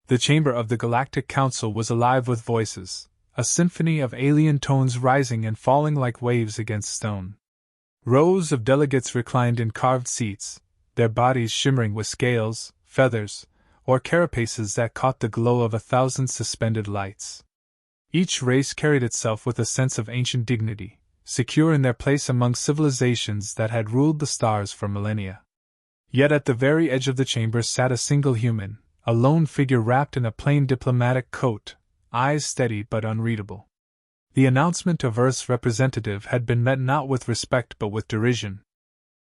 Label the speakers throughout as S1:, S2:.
S1: The chamber of the Galactic Council was alive with voices, a symphony of alien tones rising and falling like waves against stone. Rows of delegates reclined in carved seats, their bodies shimmering with scales, feathers, or carapaces that caught the glow of 1,000 suspended lights. Each race carried itself with a sense of ancient dignity, secure in their place among civilizations that had ruled the stars for millennia. Yet at the very edge of the chamber sat a single human, a lone figure wrapped in a plain diplomatic coat, eyes steady but unreadable. The announcement of Earth's representative had been met not with respect but with derision.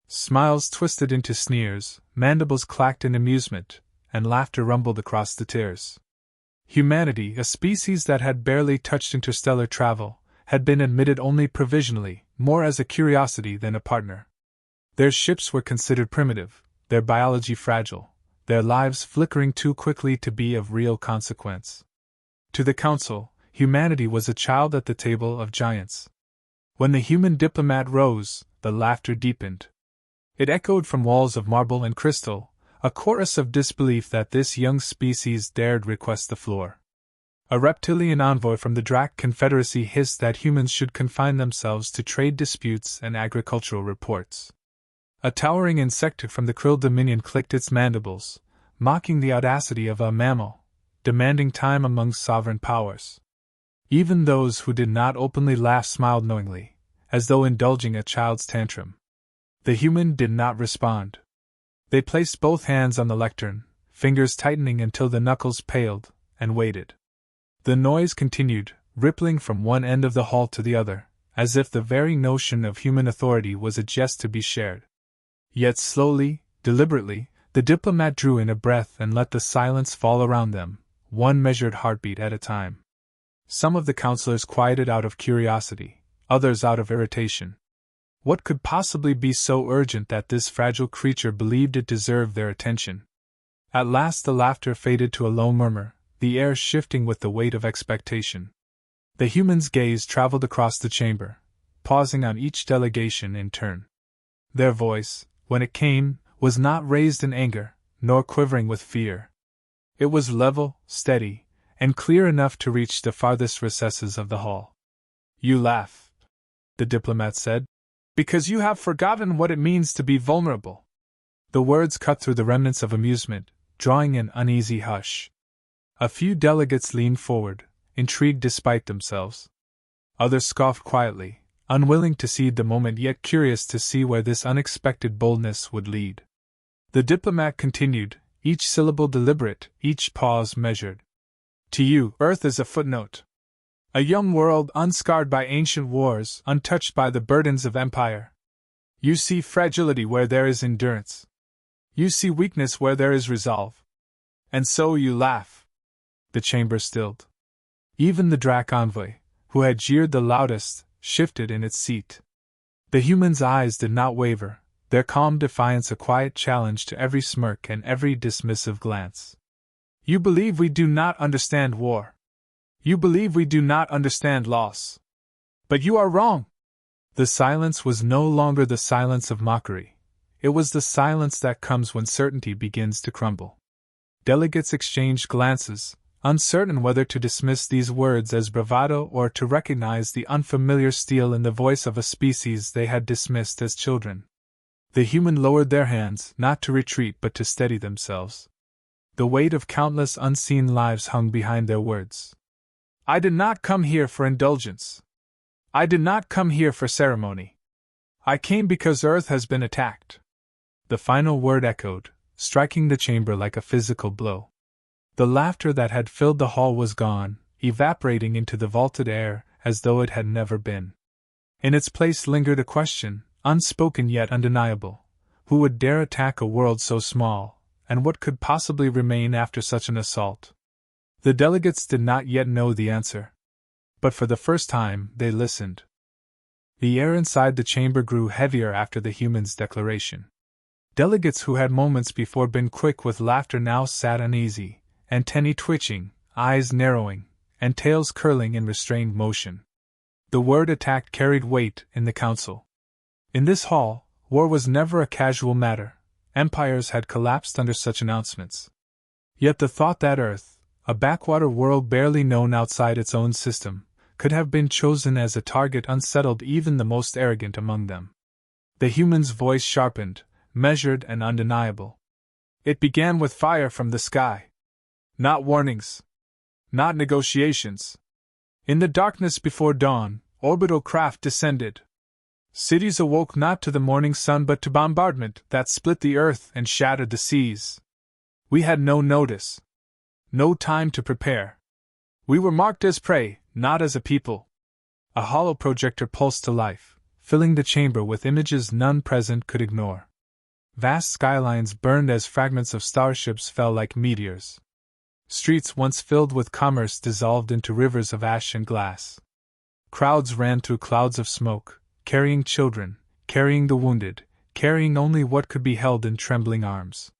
S1: Smiles twisted into sneers, mandibles clacked in amusement, and laughter rumbled across the tiers. Humanity, a species that had barely touched interstellar travel, had been admitted only provisionally, more as a curiosity than a partner. Their ships were considered primitive, their biology fragile, their lives flickering too quickly to be of real consequence. To the Council, humanity was a child at the table of giants. When the human diplomat rose, the laughter deepened. It echoed from walls of marble and crystal, a chorus of disbelief that this young species dared request the floor. A reptilian envoy from the Drac Confederacy hissed that humans should confine themselves to trade disputes and agricultural reports. A towering insect from the Krill Dominion clicked its mandibles, mocking the audacity of a mammal, demanding time among sovereign powers. Even those who did not openly laugh smiled knowingly, as though indulging a child's tantrum. The human did not respond. They placed both hands on the lectern, fingers tightening until the knuckles paled, and waited. The noise continued, rippling from one end of the hall to the other, as if the very notion of human authority was a jest to be shared. Yet slowly, deliberately, the diplomat drew in a breath and let the silence fall around them, one measured heartbeat at a time. Some of the counselors quieted out of curiosity, others out of irritation. What could possibly be so urgent that this fragile creature believed it deserved their attention? At last the laughter faded to a low murmur, the air shifting with the weight of expectation. The human's gaze traveled across the chamber, pausing on each delegation in turn. Their voice, when it came, was not raised in anger, nor quivering with fear. It was level, steady, and clear enough to reach the farthest recesses of the hall. "You laugh," the diplomat said, "because you have forgotten what it means to be vulnerable." The words cut through the remnants of amusement, drawing an uneasy hush. A few delegates leaned forward, intrigued despite themselves. Others scoffed quietly, unwilling to seize the moment yet curious to see where this unexpected boldness would lead. The diplomat continued, each syllable deliberate, each pause measured. "To you, Earth is a footnote. A young world unscarred by ancient wars, untouched by the burdens of empire. You see fragility where there is endurance. You see weakness where there is resolve. And so you laugh." The chamber stilled. Even the Drac envoy, who had jeered the loudest, shifted in its seat. The human's eyes did not waver, their calm defiance a quiet challenge to every smirk and every dismissive glance. "You believe we do not understand war. You believe we do not understand loss. But you are wrong." The silence was no longer the silence of mockery. It was the silence that comes when certainty begins to crumble. Delegates exchanged glances, uncertain whether to dismiss these words as bravado or to recognize the unfamiliar steel in the voice of a species they had dismissed as children. The human lowered their hands, not to retreat but to steady themselves. The weight of countless unseen lives hung behind their words. "I did not come here for indulgence. I did not come here for ceremony. I came because Earth has been attacked." The final word echoed, striking the chamber like a physical blow. The laughter that had filled the hall was gone, evaporating into the vaulted air as though it had never been. In its place lingered a question, unspoken yet undeniable. Who would dare attack a world so small, and what could possibly remain after such an assault? The delegates did not yet know the answer. But for the first time, they listened. The air inside the chamber grew heavier after the human's declaration. Delegates who had moments before been quick with laughter now sat uneasy, antennae twitching, eyes narrowing, and tails curling in restrained motion. The word attacked carried weight in the council. In this hall, war was never a casual matter. Empires had collapsed under such announcements. Yet the thought that Earth, A backwater world barely known outside its own system, could have been chosen as a target unsettled even the most arrogant among them. The human's voice sharpened, measured and undeniable. It began with fire from the sky. Not warnings. Not negotiations. In the darkness before dawn, orbital craft descended. Cities awoke not to the morning sun but to bombardment that split the earth and shattered the seas. We had no notice. No time to prepare. We were marked as prey, not as a people. A hollow projector pulsed to life, filling the chamber with images none present could ignore. Vast skylines burned as fragments of starships fell like meteors. Streets once filled with commerce dissolved into rivers of ash and glass. Crowds ran through clouds of smoke, carrying children, carrying the wounded, carrying only what could be held in trembling arms.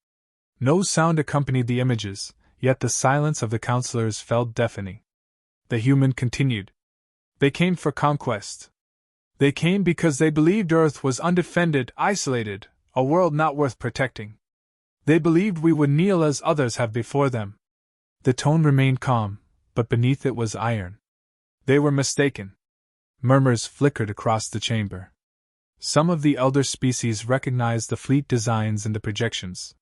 S1: No sound accompanied the images, yet the silence of the counselors felt deafening. The human continued. They came for conquest. They came because they believed Earth was undefended, isolated, a world not worth protecting. They believed we would kneel as others have before them. The tone remained calm, but beneath it was iron. They were mistaken. Murmurs flickered across the chamber. Some of the elder species recognized the fleet designs and the projections.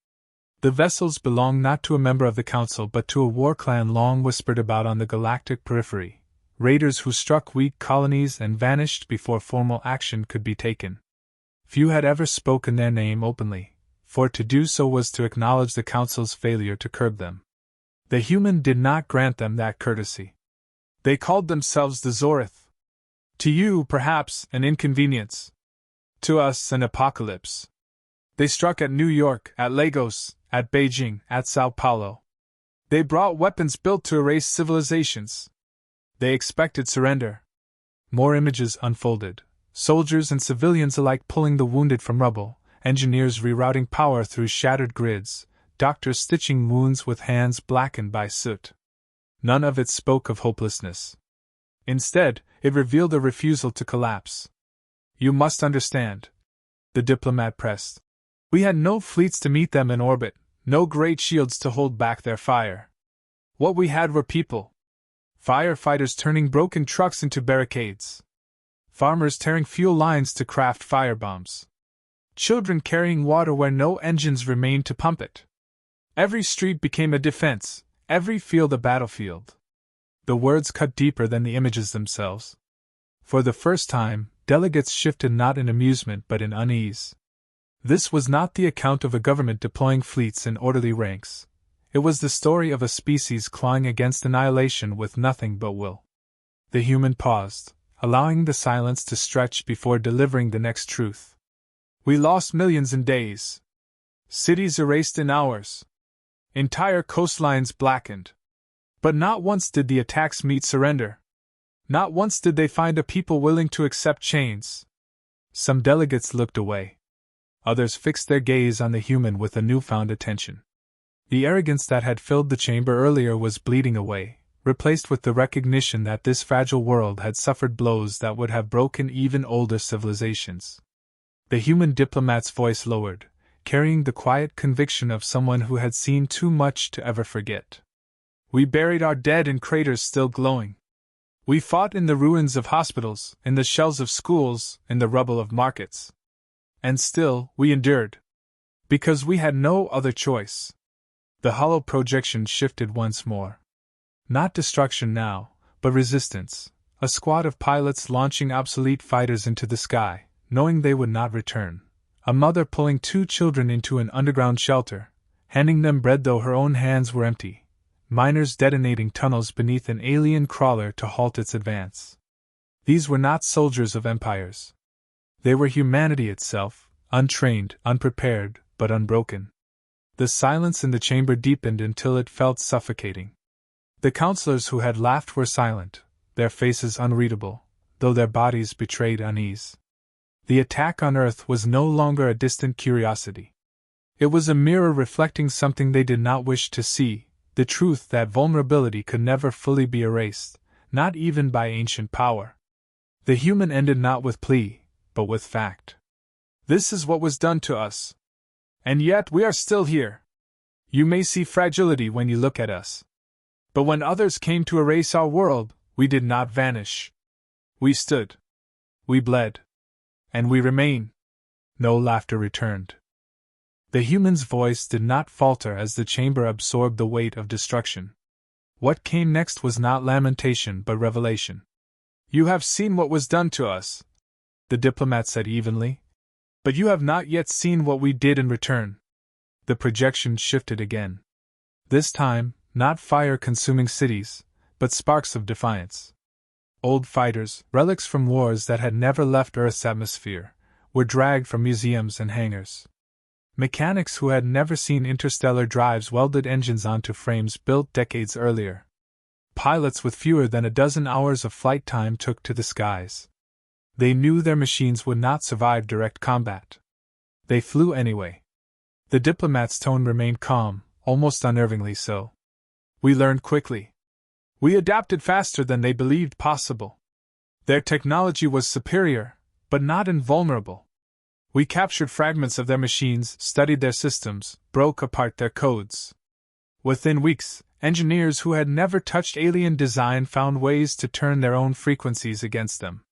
S1: The vessels belonged not to a member of the Council but to a war clan long whispered about on the galactic periphery, raiders who struck weak colonies and vanished before formal action could be taken. Few had ever spoken their name openly, for to do so was to acknowledge the Council's failure to curb them. The human did not grant them that courtesy. They called themselves the Zorith. To you, perhaps, an inconvenience. To us, an apocalypse. They struck at New York, at Lagos, at Beijing, at Sao Paulo. They brought weapons built to erase civilizations. They expected surrender. More images unfolded, soldiers and civilians alike pulling the wounded from rubble, engineers rerouting power through shattered grids, doctors stitching wounds with hands blackened by soot. None of it spoke of hopelessness. Instead, it revealed a refusal to collapse. You must understand, the diplomat pressed. We had no fleets to meet them in orbit, no great shields to hold back their fire. What we had were people. Firefighters turning broken trucks into barricades. Farmers tearing fuel lines to craft firebombs. Children carrying water where no engines remained to pump it. Every street became a defense, every field a battlefield. The words cut deeper than the images themselves. For the first time, delegates shifted not in amusement but in unease. This was not the account of a government deploying fleets in orderly ranks. It was the story of a species clawing against annihilation with nothing but will. The human paused, allowing the silence to stretch before delivering the next truth. We lost millions in days. Cities erased in hours. Entire coastlines blackened. But not once did the attacks meet surrender. Not once did they find a people willing to accept chains. Some delegates looked away. Others fixed their gaze on the human with a newfound attention. The arrogance that had filled the chamber earlier was bleeding away, replaced with the recognition that this fragile world had suffered blows that would have broken even older civilizations. The human diplomat's voice lowered, carrying the quiet conviction of someone who had seen too much to ever forget. We buried our dead in craters still glowing. We fought in the ruins of hospitals, in the shells of schools, in the rubble of markets. And still, we endured. Because we had no other choice. The hollow projection shifted once more. Not destruction now, but resistance. A squad of pilots launching obsolete fighters into the sky, knowing they would not return. A mother pulling 2 children into an underground shelter, handing them bread though her own hands were empty. Miners detonating tunnels beneath an alien crawler to halt its advance. These were not soldiers of empires. They were humanity itself, untrained, unprepared, but unbroken. The silence in the chamber deepened until it felt suffocating. The counselors who had laughed were silent, their faces unreadable, though their bodies betrayed unease. The attack on Earth was no longer a distant curiosity. It was a mirror reflecting something they did not wish to see, the truth that vulnerability could never fully be erased, not even by ancient power. The human ended not with plea, but with fact. This is what was done to us. And yet we are still here. You may see fragility when you look at us. But when others came to erase our world, we did not vanish. We stood. We bled. And we remain. No laughter returned. The human's voice did not falter as the chamber absorbed the weight of destruction. What came next was not lamentation but revelation. You have seen what was done to us, the diplomat said evenly. But you have not yet seen what we did in return. The projection shifted again. This time, not fire-consuming cities, but sparks of defiance. Old fighters, relics from wars that had never left Earth's atmosphere, were dragged from museums and hangars. Mechanics who had never seen interstellar drives welded engines onto frames built decades earlier. Pilots with fewer than a dozen hours of flight time took to the skies. They knew their machines would not survive direct combat. They flew anyway. The diplomat's tone remained calm, almost unnervingly so. We learned quickly. We adapted faster than they believed possible. Their technology was superior, but not invulnerable. We captured fragments of their machines, studied their systems, broke apart their codes. Within weeks, engineers who had never touched alien design found ways to turn their own frequencies against them.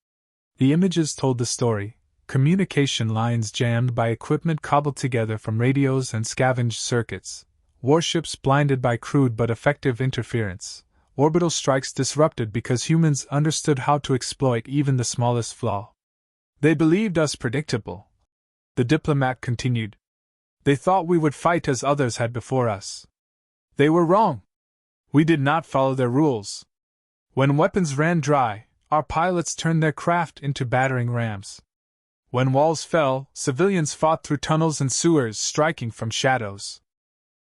S1: The images told the story: communication lines jammed by equipment cobbled together from radios and scavenged circuits, warships blinded by crude but effective interference, orbital strikes disrupted because humans understood how to exploit even the smallest flaw. They believed us predictable. The diplomat continued. They thought we would fight as others had before us. They were wrong. We did not follow their rules. When weapons ran dry, our pilots turned their craft into battering rams. When walls fell, civilians fought through tunnels and sewers, striking from shadows.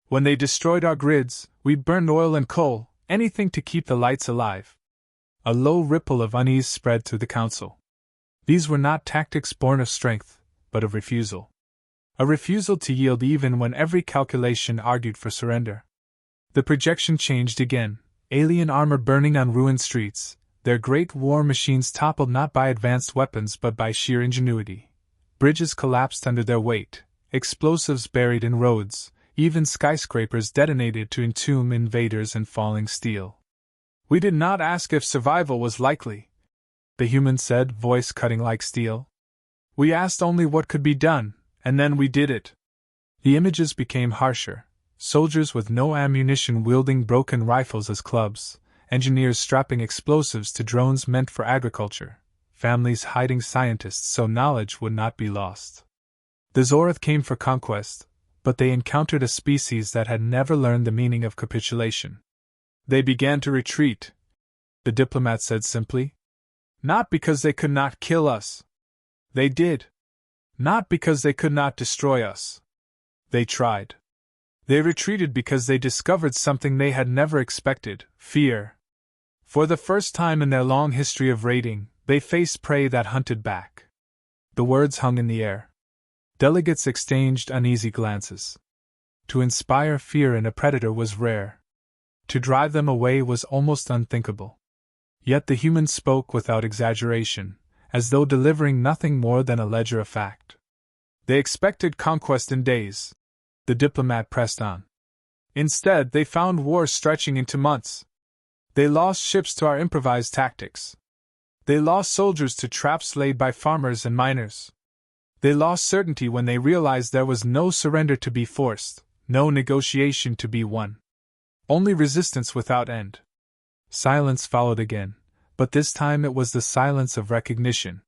S1: When they destroyed our grids, we burned oil and coal, anything to keep the lights alive. A low ripple of unease spread through the council. These were not tactics born of strength, but of refusal. A refusal to yield even when every calculation argued for surrender. The projection changed again, alien armor burning on ruined streets, their great war machines toppled not by advanced weapons but by sheer ingenuity. Bridges collapsed under their weight, explosives buried in roads, even skyscrapers detonated to entomb invaders in falling steel. We did not ask if survival was likely, the human said, voice cutting like steel. We asked only what could be done, and then we did it. The images became harsher. Soldiers with no ammunition wielding broken rifles as clubs, engineers strapping explosives to drones meant for agriculture, families hiding scientists so knowledge would not be lost. The Zorath came for conquest, but they encountered a species that had never learned the meaning of capitulation. They began to retreat, the diplomat said simply. Not because they could not kill us. They did. Not because they could not destroy us. They tried. They retreated because they discovered something they had never expected: fear. For the first time in their long history of raiding, they faced prey that hunted back. The words hung in the air. Delegates exchanged uneasy glances. To inspire fear in a predator was rare. To drive them away was almost unthinkable. Yet the human spoke without exaggeration, as though delivering nothing more than a ledger of fact. They expected conquest in days. The diplomat pressed on. Instead, they found war stretching into months. They lost ships to our improvised tactics. They lost soldiers to traps laid by farmers and miners. They lost certainty when they realized there was no surrender to be forced, no negotiation to be won. Only resistance without end. Silence followed again, but this time it was the silence of recognition.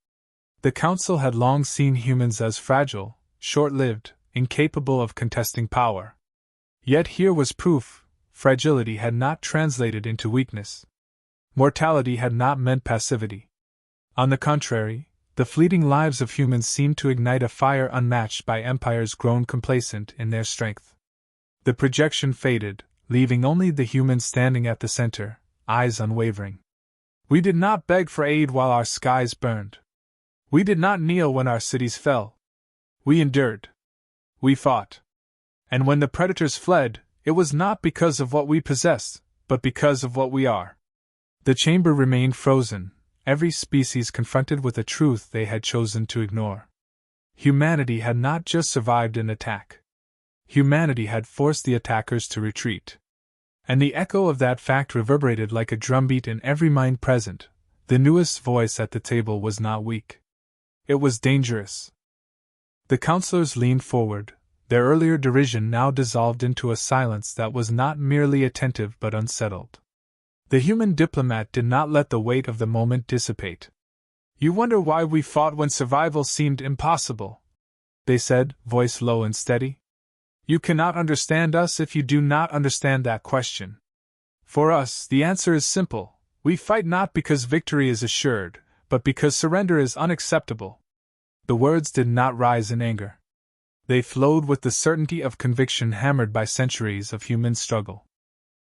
S1: The Council had long seen humans as fragile, short-lived, incapable of contesting power. Yet here was proof: fragility had not translated into weakness. Mortality had not meant passivity. On the contrary, the fleeting lives of humans seemed to ignite a fire unmatched by empires grown complacent in their strength. The projection faded, leaving only the human standing at the center, eyes unwavering. We did not beg for aid while our skies burned. We did not kneel when our cities fell. We endured. We fought. And when the predators fled, it was not because of what we possessed, but because of what we are. The chamber remained frozen, every species confronted with a truth they had chosen to ignore. Humanity had not just survived an attack. Humanity had forced the attackers to retreat. And the echo of that fact reverberated like a drumbeat in every mind present. The newest voice at the table was not weak. It was dangerous. The counselors leaned forward, their earlier derision now dissolved into a silence that was not merely attentive but unsettled. The human diplomat did not let the weight of the moment dissipate. "You wonder why we fought when survival seemed impossible," they said, voice low and steady. "You cannot understand us if you do not understand that question. For us, the answer is simple. We fight not because victory is assured, but because surrender is unacceptable." The words did not rise in anger. They flowed with the certainty of conviction hammered by centuries of human struggle.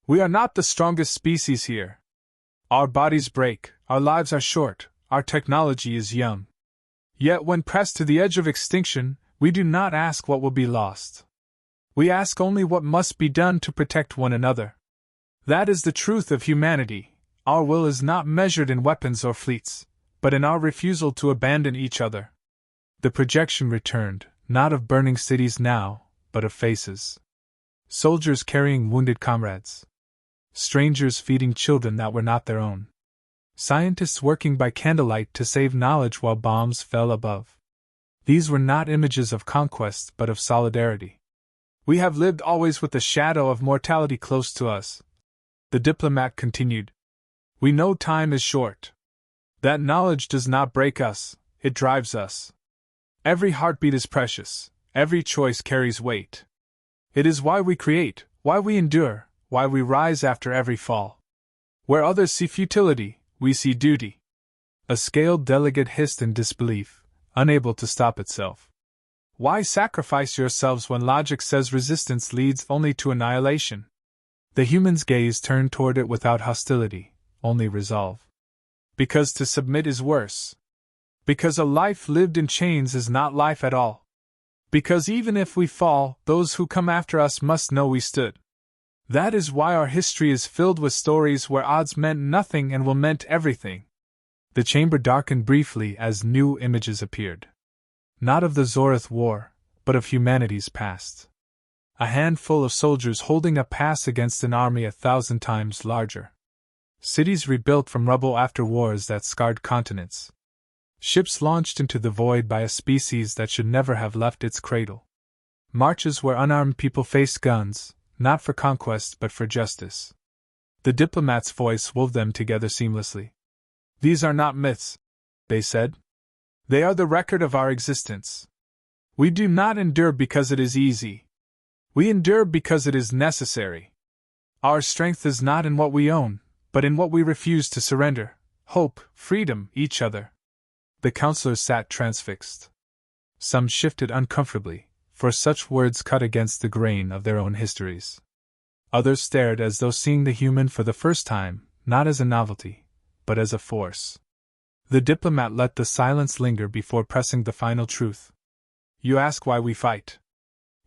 S1: "We are not the strongest species here. Our bodies break, our lives are short, our technology is young. Yet when pressed to the edge of extinction, we do not ask what will be lost. We ask only what must be done to protect one another. That is the truth of humanity. Our will is not measured in weapons or fleets, but in our refusal to abandon each other." The projection returned, not of burning cities now, but of faces. Soldiers carrying wounded comrades. Strangers feeding children that were not their own. Scientists working by candlelight to save knowledge while bombs fell above. These were not images of conquest but of solidarity. "We have lived always with the shadow of mortality close to us," the diplomat continued. "We know time is short. That knowledge does not break us, it drives us. Every heartbeat is precious, every choice carries weight. It is why we create, why we endure, why we rise after every fall. Where others see futility, we see duty." A scaled delegate hissed in disbelief, unable to stop itself. "Why sacrifice yourselves when logic says resistance leads only to annihilation?" The human's gaze turned toward it without hostility, only resolve. "Because to submit is worse. Because a life lived in chains is not life at all. Because even if we fall, those who come after us must know we stood. That is why our history is filled with stories where odds meant nothing and will meant everything." The chamber darkened briefly as new images appeared. Not of the Zorith War, but of humanity's past. A handful of soldiers holding a pass against an army 1,000 times larger. Cities rebuilt from rubble after wars that scarred continents. Ships launched into the void by a species that should never have left its cradle. Marches where unarmed people faced guns, not for conquest but for justice. The diplomat's voice wove them together seamlessly. "These are not myths," they said. "They are the record of our existence. We do not endure because it is easy. We endure because it is necessary. Our strength is not in what we own, but in what we refuse to surrender: hope, freedom, each other." The counselors sat transfixed. Some shifted uncomfortably, for such words cut against the grain of their own histories. Others stared as though seeing the human for the first time, not as a novelty, but as a force. The diplomat let the silence linger before pressing the final truth. "You ask why we fight.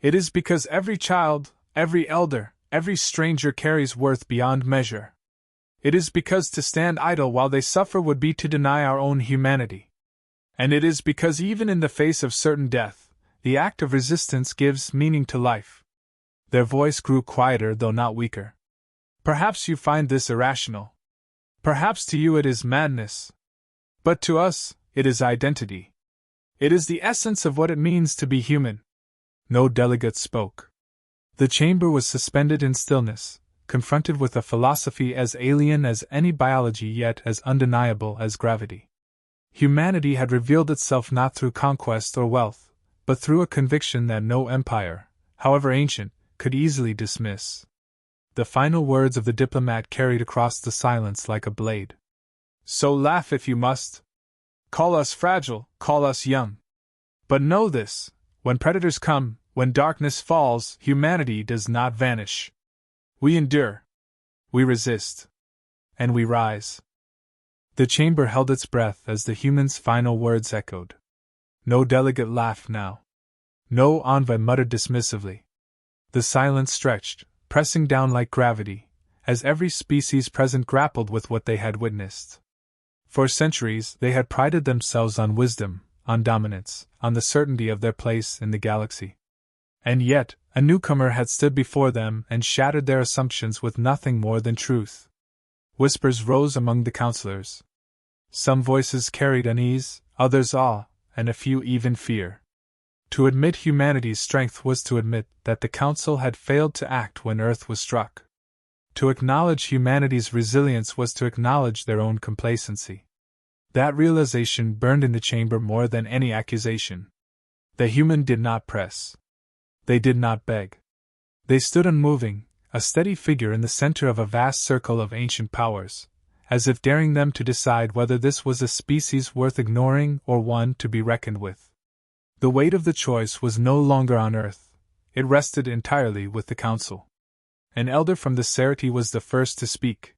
S1: It is because every child, every elder, every stranger carries worth beyond measure. It is because to stand idle while they suffer would be to deny our own humanity. And it is because even in the face of certain death, the act of resistance gives meaning to life." Their voice grew quieter though not weaker. "Perhaps you find this irrational. Perhaps to you it is madness. But to us, it is identity. It is the essence of what it means to be human." No delegate spoke. The chamber was suspended in stillness, confronted with a philosophy as alien as any biology yet as undeniable as gravity. Humanity had revealed itself not through conquest or wealth, but through a conviction that no empire, however ancient, could easily dismiss. The final words of the diplomat carried across the silence like a blade. "So laugh if you must. Call us fragile, call us young. But know this, when predators come, when darkness falls, humanity does not vanish. We endure. We resist. And we rise." The chamber held its breath as the human's final words echoed. No delegate laughed now. No envoy muttered dismissively. The silence stretched, pressing down like gravity, as every species present grappled with what they had witnessed. For centuries they had prided themselves on wisdom, on dominance, on the certainty of their place in the galaxy. And yet, a newcomer had stood before them and shattered their assumptions with nothing more than truth. Whispers rose among the counselors. Some voices carried unease, others awe, and a few even fear. To admit humanity's strength was to admit that the council had failed to act when Earth was struck. To acknowledge humanity's resilience was to acknowledge their own complacency. That realization burned in the chamber more than any accusation. The human did not press. They did not beg. They stood unmoving, a steady figure in the center of a vast circle of ancient powers, as if daring them to decide whether this was a species worth ignoring or one to be reckoned with. The weight of the choice was no longer on Earth. It rested entirely with the Council. An elder from the Cerati was the first to speak.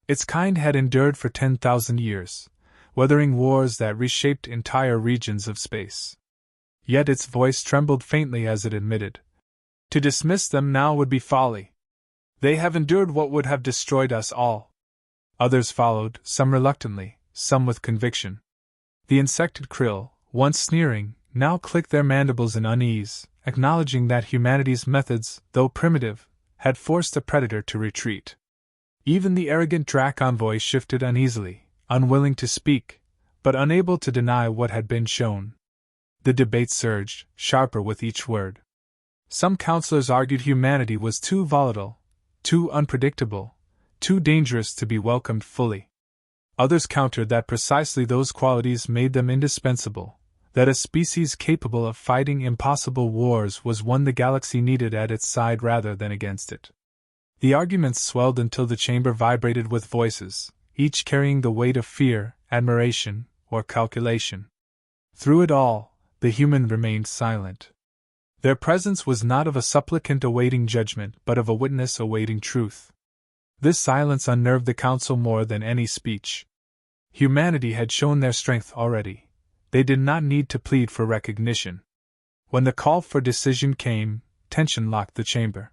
S1: Its kind had endured for 10,000 years, weathering wars that reshaped entire regions of space. Yet its voice trembled faintly as it admitted, "To dismiss them now would be folly. They have endured what would have destroyed us all." Others followed, some reluctantly, some with conviction. The insected krill, once sneering, now clicked their mandibles in unease, acknowledging that humanity's methods, though primitive, had forced a predator to retreat. Even the arrogant Drac envoy shifted uneasily, unwilling to speak, but unable to deny what had been shown. The debate surged, sharper with each word. Some counselors argued humanity was too volatile, too unpredictable, too dangerous to be welcomed fully. Others countered that precisely those qualities made them indispensable, that a species capable of fighting impossible wars was one the galaxy needed at its side rather than against it. The arguments swelled until the chamber vibrated with voices, each carrying the weight of fear, admiration, or calculation. Through it all, the human remained silent. Their presence was not of a supplicant awaiting judgment, but of a witness awaiting truth. This silence unnerved the council more than any speech. Humanity had shown their strength already. They did not need to plead for recognition. When the call for decision came, tension locked the chamber.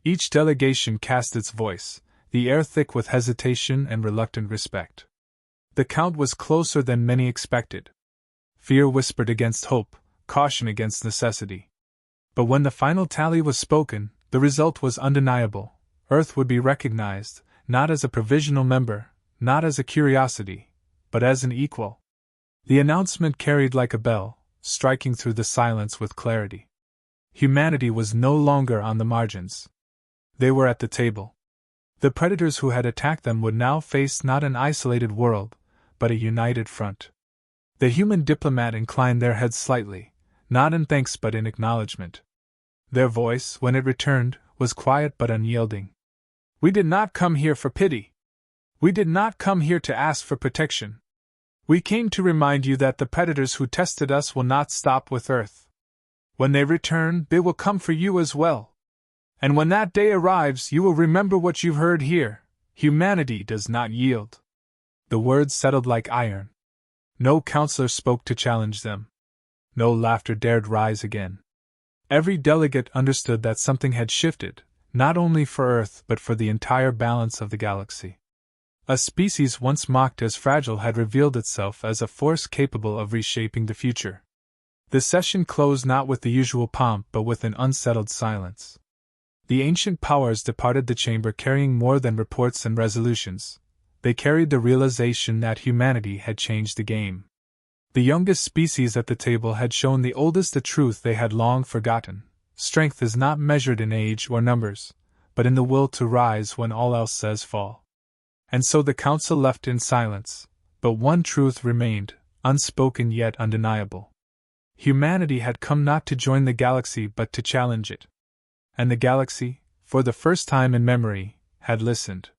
S1: Each delegation cast its voice, the air thick with hesitation and reluctant respect. The count was closer than many expected. Fear whispered against hope, caution against necessity. But when the final tally was spoken, the result was undeniable. Earth would be recognized, not as a provisional member, not as a curiosity, but as an equal. The announcement carried like a bell, striking through the silence with clarity. Humanity was no longer on the margins. They were at the table. The predators who had attacked them would now face not an isolated world, but a united front. The human diplomat inclined their heads slightly, not in thanks but in acknowledgement. Their voice, when it returned, was quiet but unyielding. "We did not come here for pity. We did not come here to ask for protection. We came to remind you that the predators who tested us will not stop with Earth. When they return, they will come for you as well. And when that day arrives, you will remember what you've heard here. Humanity does not yield." The words settled like iron. No counselor spoke to challenge them. No laughter dared rise again. Every delegate understood that something had shifted, not only for Earth but for the entire balance of the galaxy. A species once mocked as fragile had revealed itself as a force capable of reshaping the future. The session closed not with the usual pomp but with an unsettled silence. The ancient powers departed the chamber carrying more than reports and resolutions. They carried the realization that humanity had changed the game. The youngest species at the table had shown the oldest a truth they had long forgotten. Strength is not measured in age or numbers, but in the will to rise when all else says fall. And so the council left in silence, but one truth remained, unspoken yet undeniable. Humanity had come not to join the galaxy but to challenge it. And the galaxy, for the first time in memory, had listened.